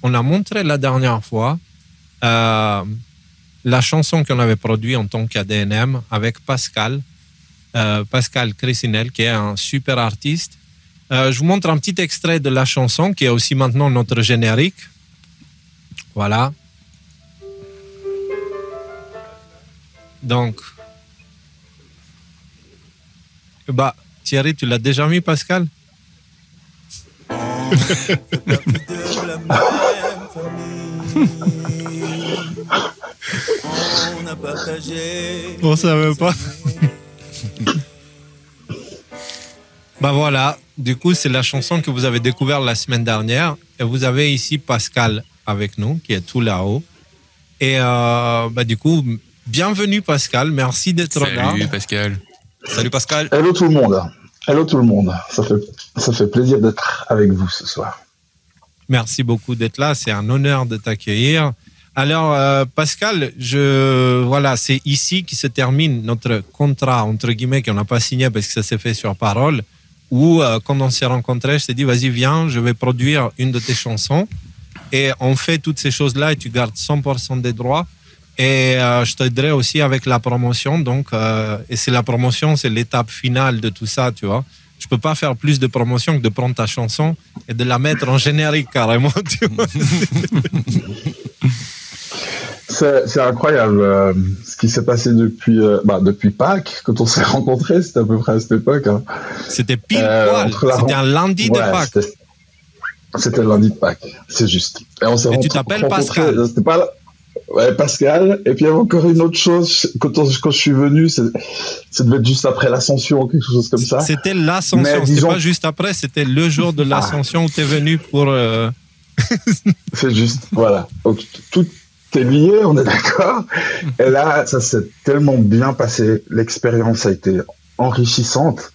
on a montré la dernière fois la chanson qu'on avait produite en tant qu'ADNM avec Pascal Cressinel, qui est un super artiste. Je vous montre un petit extrait de la chanson qui est aussi maintenant notre générique. Voilà. Donc, Thierry, tu l'as déjà mis, Pascal? On savait pas. Voilà, du coup, c'est la chanson que vous avez découverte la semaine dernière. Et vous avez ici Pascal avec nous, qui est tout là-haut. Et du coup, bienvenue Pascal, merci d'être là. Salut Pascal. Salut Pascal. Hello tout le monde. Hello tout le monde. Ça fait plaisir d'être avec vous ce soir. Merci beaucoup d'être là, c'est un honneur de t'accueillir. Alors Pascal, c'est ici qui se termine notre contrat, entre guillemets, qu'on n'a pas signé parce que ça s'est fait sur parole, où quand on s'est rencontrés, je t'ai dit, vas-y, viens, je vais produire une de tes chansons. Et on fait toutes ces choses-là et tu gardes 100% des droits. Et je t'aiderai aussi avec la promotion. Donc, et c'est la promotion, c'est l'étape finale de tout ça, tu vois. Je peux pas faire plus de promotion que de prendre ta chanson et de la mettre en générique carrément, tu vois. C'est incroyable ce qui s'est passé depuis Pâques, quand on s'est rencontrés, c'était à peu près à cette époque. Hein. C'était pile poil, c'était un lundi de Pâques. C'était le lundi de Pâques, c'est juste. Et tu t'appelles Pascal. C'était pas... Ouais, Pascal. Et puis il y avait encore une autre chose, quand je suis venu, ça devait être juste après l'Ascension, quelque chose comme ça. C'était l'Ascension, c'était pas juste après, c'était le jour de l'Ascension où tu es venu pour... C'est juste, voilà. Donc, tout est lié, on est d'accord. Et là, ça s'est tellement bien passé. L'expérience a été enrichissante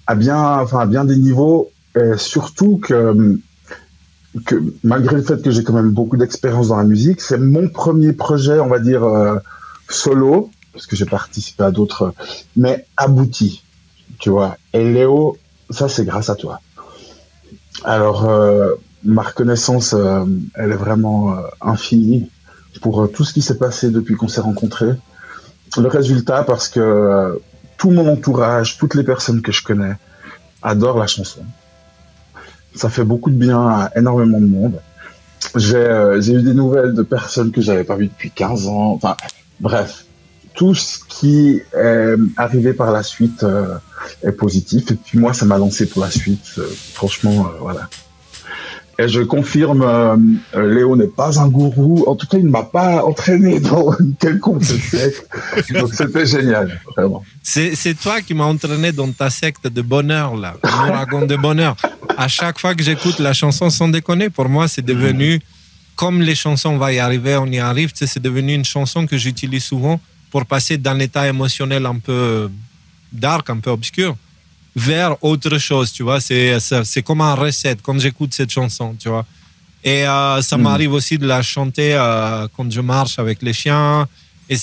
à bien des niveaux. Et surtout que malgré le fait que j'ai quand même beaucoup d'expérience dans la musique, c'est mon premier projet, on va dire, solo, parce que j'ai participé à d'autres, mais abouti, tu vois. Et Léo, ça c'est grâce à toi. Alors, ma reconnaissance, elle est vraiment infinie pour tout ce qui s'est passé depuis qu'on s'est rencontrés. Le résultat, parce que tout mon entourage, toutes les personnes que je connais adorent la chanson. Ça fait beaucoup de bien à énormément de monde. J'ai eu des nouvelles de personnes que j'avais pas vues depuis 15 ans. Enfin, bref, tout ce qui est arrivé par la suite est positif. Et puis moi, ça m'a lancé pour la suite. Franchement, voilà. Et je confirme, Léo n'est pas un gourou. En tout cas, il ne m'a pas entraîné dans une quelconque secte. Donc, c'était génial, vraiment. C'est toi qui m'as entraîné dans ta secte de bonheur, là. L'ouragan de bonheur. À chaque fois que j'écoute la chanson, sans déconner, pour moi, c'est devenu, comme les chansons va y arriver, on y arrive, c'est devenu une chanson que j'utilise souvent pour passer d'un état émotionnel un peu dark, un peu obscur, vers autre chose, tu vois. C'est comme une recette quand j'écoute cette chanson, tu vois. Et ça m'arrive aussi de la chanter quand je marche avec les chiens. Et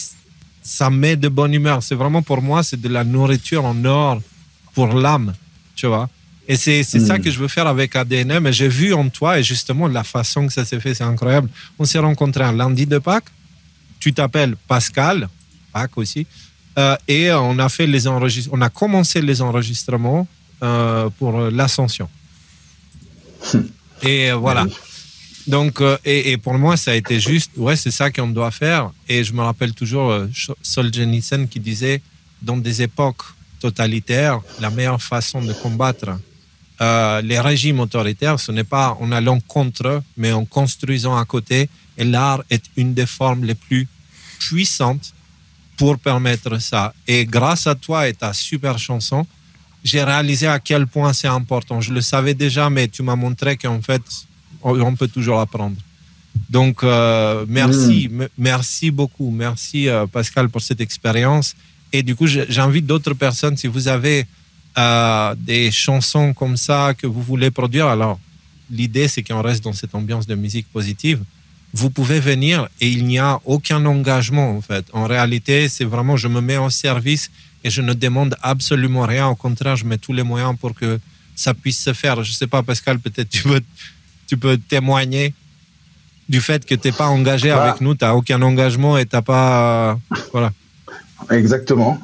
ça met de bonne humeur. C'est vraiment, pour moi, c'est de la nourriture en or pour l'âme, tu vois. Et c'est ça que je veux faire avec ADNM. Et j'ai vu en toi, et justement, la façon que ça s'est fait, c'est incroyable. On s'est rencontrés un lundi de Pâques. Tu t'appelles Pascal, Pâques aussi. Et on a fait on a commencé les enregistrements pour l'Ascension. Et voilà. Donc, et pour moi, ça a été juste, ouais, c'est ça qu'on doit faire. Et je me rappelle toujours Solzhenitsyn qui disait, dans des époques totalitaires, la meilleure façon de combattre les régimes autoritaires, ce n'est pas en allant contre eux, mais en construisant à côté. Et l'art est une des formes les plus puissantes pour permettre ça. Et grâce à toi et ta super chanson, j'ai réalisé à quel point c'est important. Je le savais déjà, mais tu m'as montré qu'en fait, on peut toujours apprendre. Donc, merci beaucoup. Merci Pascal pour cette expérience. Et du coup, j'invite d'autres personnes, si vous avez des chansons comme ça que vous voulez produire, alors l'idée c'est qu'on reste dans cette ambiance de musique positive. Vous pouvez venir et il n'y a aucun engagement en fait. En réalité, c'est vraiment je me mets en service et je ne demande absolument rien. Au contraire, je mets tous les moyens pour que ça puisse se faire. Je ne sais pas, Pascal, peut-être tu peux témoigner. du fait que tu n'es pas engagé avec nous, tu n'as aucun engagement et tu n'as pas... voilà. Exactement.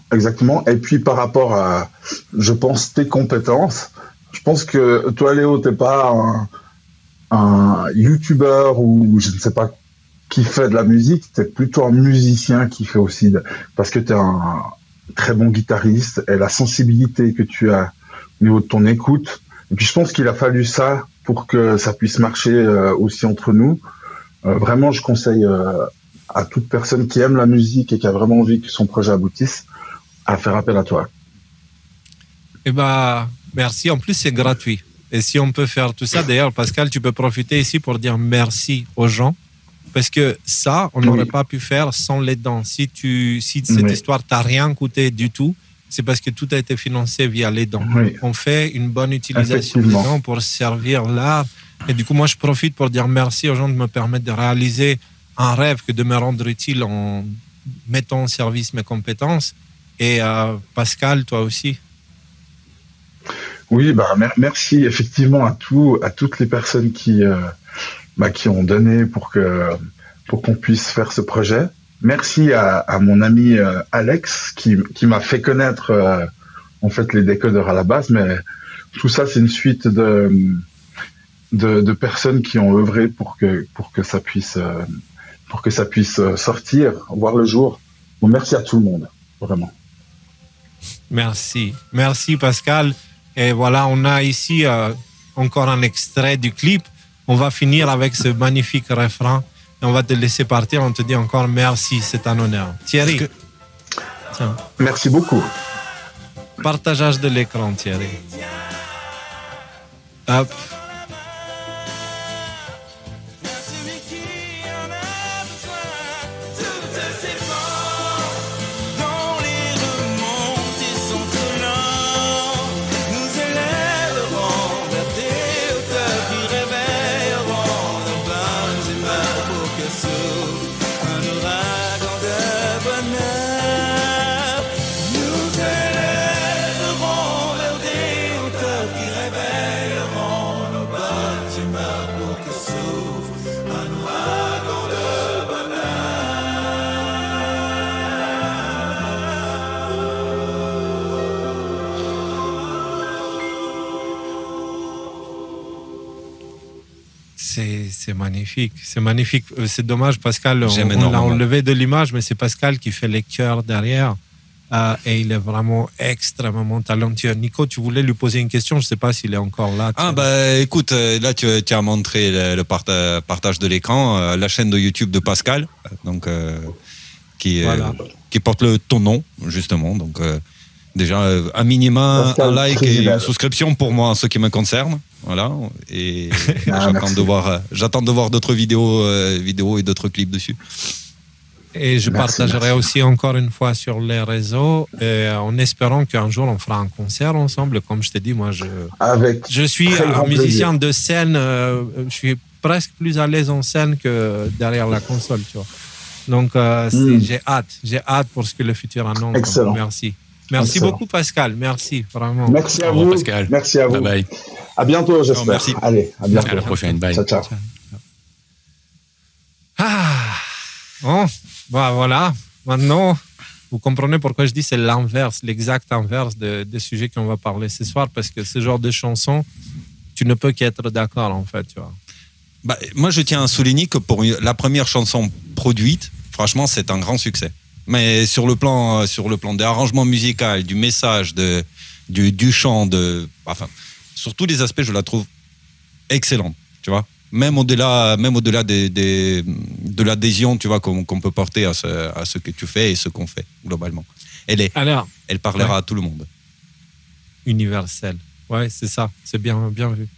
Et puis par rapport à, je pense, tes compétences, je pense que toi, Léo, tu n'es pas un YouTuber ou je ne sais pas qui fait de la musique, tu es plutôt un musicien qui fait aussi... parce que tu es un très bon guitariste et la sensibilité que tu as au niveau de ton écoute. Et puis je pense qu'il a fallu ça pour que ça puisse marcher aussi entre nous. Vraiment, je conseille à toute personne qui aime la musique et qui a vraiment envie que son projet aboutisse à faire appel à toi. Eh ben, merci. En plus, c'est gratuit. Et si on peut faire tout ça, d'ailleurs, Pascal, tu peux profiter ici pour dire merci aux gens. Parce que ça, on n'aurait pas pu faire sans les dons. Si cette histoire t'a rien coûté du tout, c'est parce que tout a été financé via les dons. Oui. On fait une bonne utilisation des dons pour servir l'art. Et du coup, moi, je profite pour dire merci aux gens de me permettre de réaliser un rêve, que de me rendre utile en mettant en service mes compétences. Et Pascal, toi aussi. Oui, merci effectivement à toutes les personnes qui ont donné pour qu'on puisse faire ce projet. Merci à mon ami Alex qui m'a fait connaître en fait les décodeurs à la base, mais tout ça c'est une suite de personnes qui ont œuvré pour que ça puisse sortir, voir le jour. Bon, merci à tout le monde, vraiment. Merci Pascal. Et voilà, on a ici encore un extrait du clip. On va finir avec ce magnifique refrain et on va te laisser partir. On te dit encore merci, c'est un honneur. Thierry. Tiens. Merci beaucoup. Partageage de l'écran, Thierry. Hop. C'est magnifique, c'est magnifique. C'est dommage, Pascal, on l'a enlevé de l'image, mais c'est Pascal qui fait les chœurs derrière. Et il est vraiment extrêmement talentueux. Nico, tu voulais lui poser une question, je ne sais pas s'il est encore là. Écoute, là tu as montré le partage de l'écran, la chaîne de YouTube de Pascal, donc, qui porte ton nom, justement. Donc, déjà, un minima, Pascal, un like et une souscription pour moi, en ce qui me concerne. Voilà, et j'attends de voir d'autres vidéos et d'autres clips dessus. Et je partagerai aussi encore une fois sur les réseaux, en espérant qu'un jour on fera un concert ensemble. Comme je t'ai dit, moi je suis un musicien de scène, je suis presque plus à l'aise en scène que derrière la console, tu vois. Donc j'ai hâte pour ce que le futur annonce. Excellent. Merci beaucoup, Pascal. Merci, vraiment. Merci à vous, Pascal. Merci à vous. Bye bye. À bientôt, j'espère. Merci. Allez, à bientôt. À la prochaine. Bye. Ciao. Bon, voilà. Maintenant, vous comprenez pourquoi je dis c'est l'inverse, l'exact inverse des sujets qu'on va parler ce soir, parce que ce genre de chansons, tu ne peux qu'être d'accord, en fait, tu vois. Moi, je tiens à souligner que pour la première chanson produite, franchement, c'est un grand succès. Mais sur le plan des arrangements musicaux, du message, du chant, sur tous les aspects, je la trouve excellente, tu vois. Même au-delà de l'adhésion, tu vois, qu'on peut porter à ce que tu fais et ce qu'on fait globalement. Elle parlera à tout le monde. Universelle. Ouais, c'est ça. C'est bien vu.